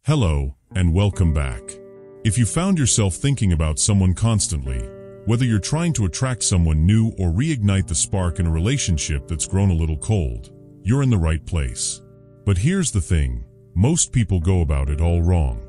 Hello, and welcome back. If you found yourself thinking about someone constantly, whether you're trying to attract someone new or reignite the spark in a relationship that's grown a little cold, you're in the right place. But here's the thing, most people go about it all wrong.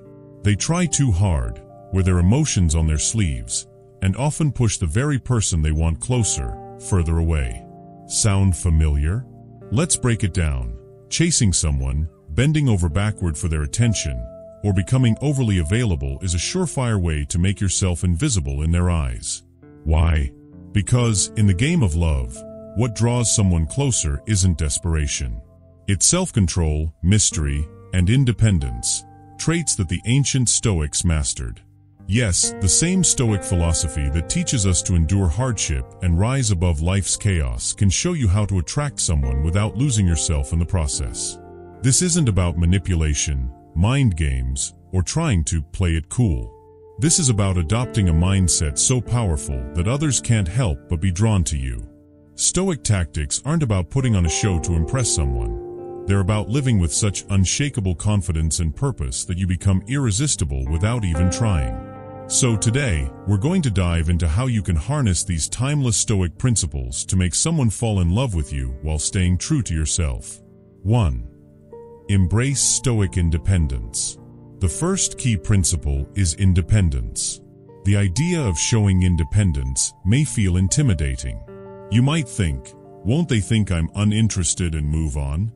They try too hard, wear their emotions on their sleeves, and often push the very person they want closer, further away. Sound familiar? Let's break it down. Chasing someone, bending over backward for their attention, or becoming overly available is a surefire way to make yourself invisible in their eyes. Why? Because, in the game of love, what draws someone closer isn't desperation. It's self-control, mystery, and independence, traits that the ancient Stoics mastered. Yes, the same Stoic philosophy that teaches us to endure hardship and rise above life's chaos can show you how to attract someone without losing yourself in the process. This isn't about manipulation, mind games, or trying to play it cool. This is about adopting a mindset so powerful that others can't help but be drawn to you. Stoic tactics aren't about putting on a show to impress someone. They're about living with such unshakable confidence and purpose that you become irresistible without even trying. So today, we're going to dive into how you can harness these timeless Stoic principles to make someone fall in love with you while staying true to yourself. 1. Embrace Stoic independence. The first key principle is independence. The idea of showing independence may feel intimidating. You might think, won't they think I'm uninterested and move on?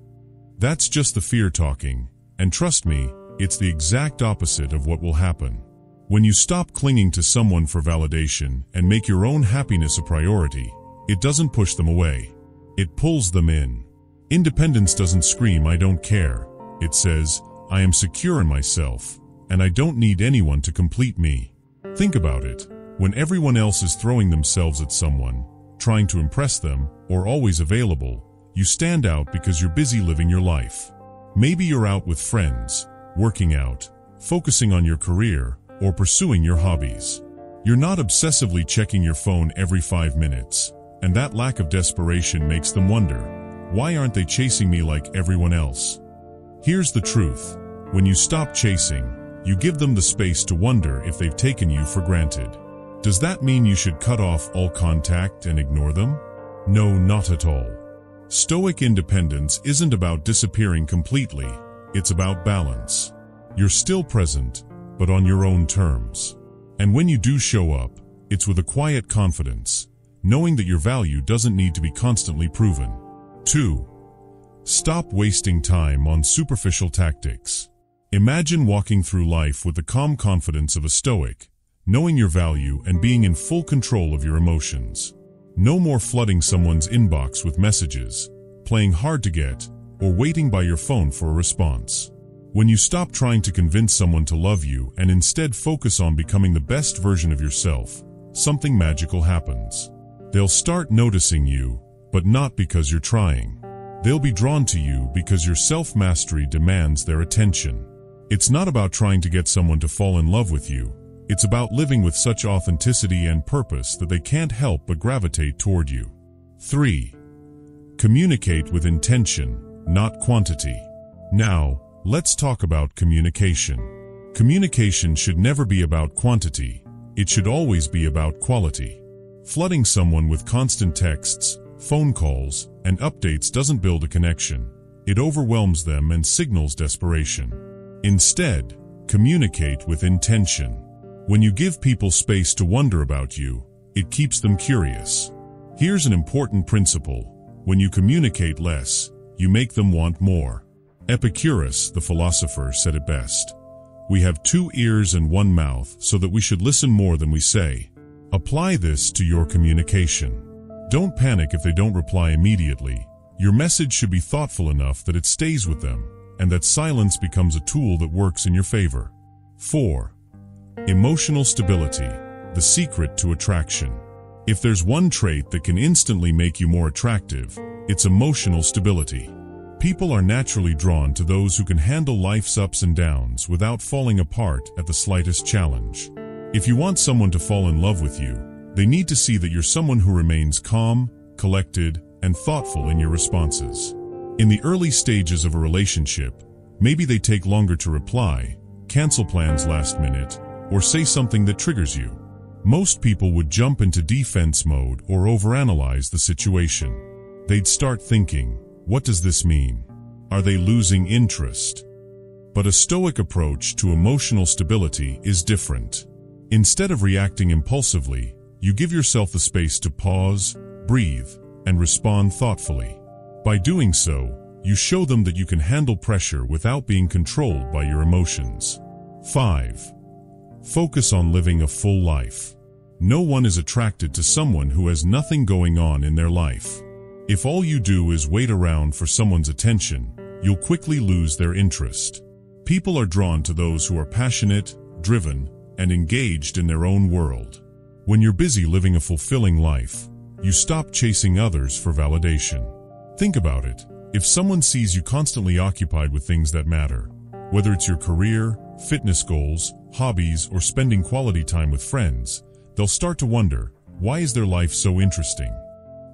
That's just the fear talking, and trust me, it's the exact opposite of what will happen. When you stop clinging to someone for validation and make your own happiness a priority, it doesn't push them away. It pulls them in. Independence doesn't scream, "I don't care." It says, "I am secure in myself, and I don't need anyone to complete me." Think about it. When everyone else is throwing themselves at someone, trying to impress them, or always available, you stand out because you're busy living your life. Maybe you're out with friends, working out, focusing on your career, or pursuing your hobbies. You're not obsessively checking your phone every 5 minutes, and that lack of desperation makes them wonder, why aren't they chasing me like everyone else? Here's the truth. When you stop chasing, you give them the space to wonder if they've taken you for granted. Does that mean you should cut off all contact and ignore them? No, not at all. Stoic independence isn't about disappearing completely, it's about balance. You're still present, but on your own terms. And when you do show up, it's with a quiet confidence, knowing that your value doesn't need to be constantly proven. 2. Stop wasting time on superficial tactics. Imagine walking through life with the calm confidence of a Stoic, knowing your value and being in full control of your emotions. No more flooding someone's inbox with messages, playing hard to get, or waiting by your phone for a response. When you stop trying to convince someone to love you and instead focus on becoming the best version of yourself, something magical happens. They'll start noticing you, but not because you're trying. They'll be drawn to you because your self-mastery demands their attention. It's not about trying to get someone to fall in love with you. It's about living with such authenticity and purpose that they can't help but gravitate toward you. 3. Communicate with intention, not quantity. Now, let's talk about communication. Communication should never be about quantity. It should always be about quality. Flooding someone with constant texts, phone calls, and updates doesn't build a connection. It overwhelms them and signals desperation. Instead, communicate with intention. When you give people space to wonder about you, it keeps them curious. Here's an important principle. When you communicate less, you make them want more. Epicurus, the philosopher, said it best. We have 2 ears and 1 mouth, so that we should listen more than we say. Apply this to your communication. Don't panic if they don't reply immediately. Your message should be thoughtful enough that it stays with them, and that silence becomes a tool that works in your favor. 4. Emotional stability, the secret to attraction. If there's one trait that can instantly make you more attractive, it's emotional stability. People are naturally drawn to those who can handle life's ups and downs without falling apart at the slightest challenge. If you want someone to fall in love with you, they need to see that you're someone who remains calm, collected, and thoughtful in your responses. In the early stages of a relationship, maybe they take longer to reply, cancel plans last minute, or say something that triggers you. Most people would jump into defense mode or overanalyze the situation. They'd start thinking, what does this mean? Are they losing interest? But a Stoic approach to emotional stability is different. Instead of reacting impulsively, you give yourself the space to pause, breathe, and respond thoughtfully. By doing so, you show them that you can handle pressure without being controlled by your emotions. 5. Focus on living a full life. No one is attracted to someone who has nothing going on in their life. If all you do is wait around for someone's attention, you'll quickly lose their interest. People are drawn to those who are passionate, driven, and engaged in their own world. When you're busy living a fulfilling life, you stop chasing others for validation. Think about it. If someone sees you constantly occupied with things that matter, whether it's your career, fitness goals, hobbies, or spending quality time with friends, they'll start to wonder, why is their life so interesting?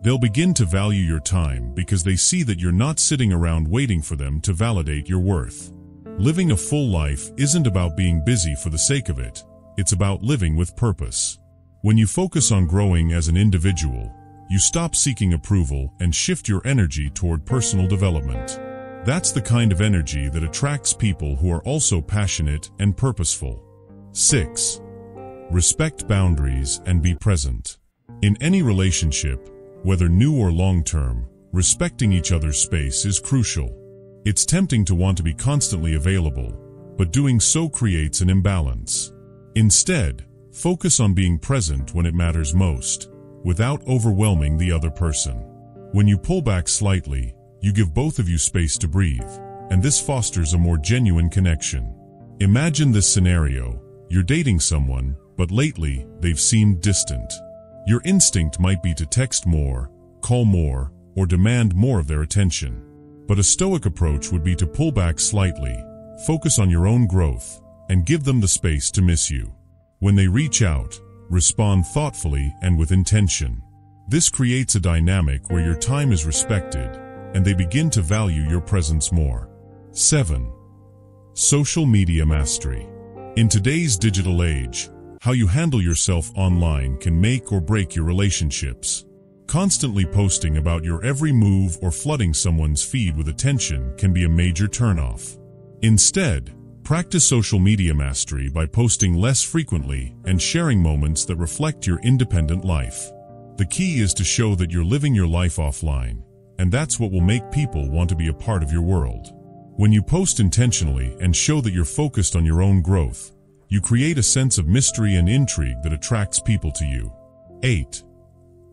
They'll begin to value your time because they see that you're not sitting around waiting for them to validate your worth. Living a full life isn't about being busy for the sake of it. It's about living with purpose. When you focus on growing as an individual, you stop seeking approval and shift your energy toward personal development. That's the kind of energy that attracts people who are also passionate and purposeful. 6. Respect boundaries and be present. In any relationship, whether new or long-term, respecting each other's space is crucial. It's tempting to want to be constantly available, but doing so creates an imbalance. Instead, focus on being present when it matters most, without overwhelming the other person. When you pull back slightly, you give both of you space to breathe, and this fosters a more genuine connection. Imagine this scenario. You're dating someone, but lately, they've seemed distant. Your instinct might be to text more, call more, or demand more of their attention. But a Stoic approach would be to pull back slightly, focus on your own growth, and give them the space to miss you. When they reach out, respond thoughtfully and with intention. This creates a dynamic where your time is respected, and they begin to value your presence more. 7. Social media mastery. In today's digital age, how you handle yourself online can make or break your relationships. Constantly posting about your every move or flooding someone's feed with attention can be a major turnoff. Instead, practice social media mastery by posting less frequently and sharing moments that reflect your independent life. The key is to show that you're living your life offline, and that's what will make people want to be a part of your world. When you post intentionally and show that you're focused on your own growth, you create a sense of mystery and intrigue that attracts people to you. 8.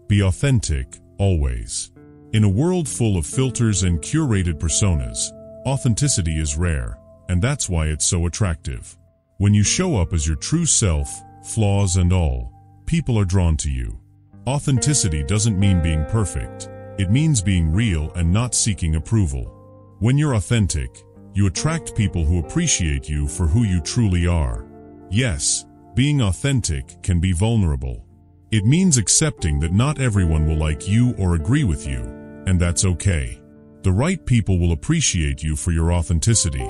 Be authentic, always. In a world full of filters and curated personas, authenticity is rare, and that's why it's so attractive. When you show up as your true self, flaws and all, people are drawn to you. Authenticity doesn't mean being perfect. It means being real and not seeking approval. When you're authentic, you attract people who appreciate you for who you truly are. Yes, being authentic can be vulnerable. It means accepting that not everyone will like you or agree with you, and that's okay. The right people will appreciate you for your authenticity,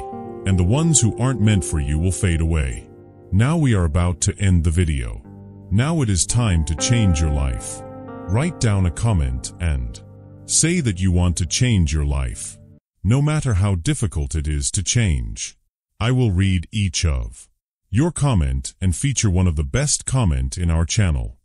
and the ones who aren't meant for you will fade away. Now we are about to end the video. Now it is time to change your life. Write down a comment and say that you want to change your life. No matter how difficult it is to change. I will read each of your comment and feature one of the best comment in our channel.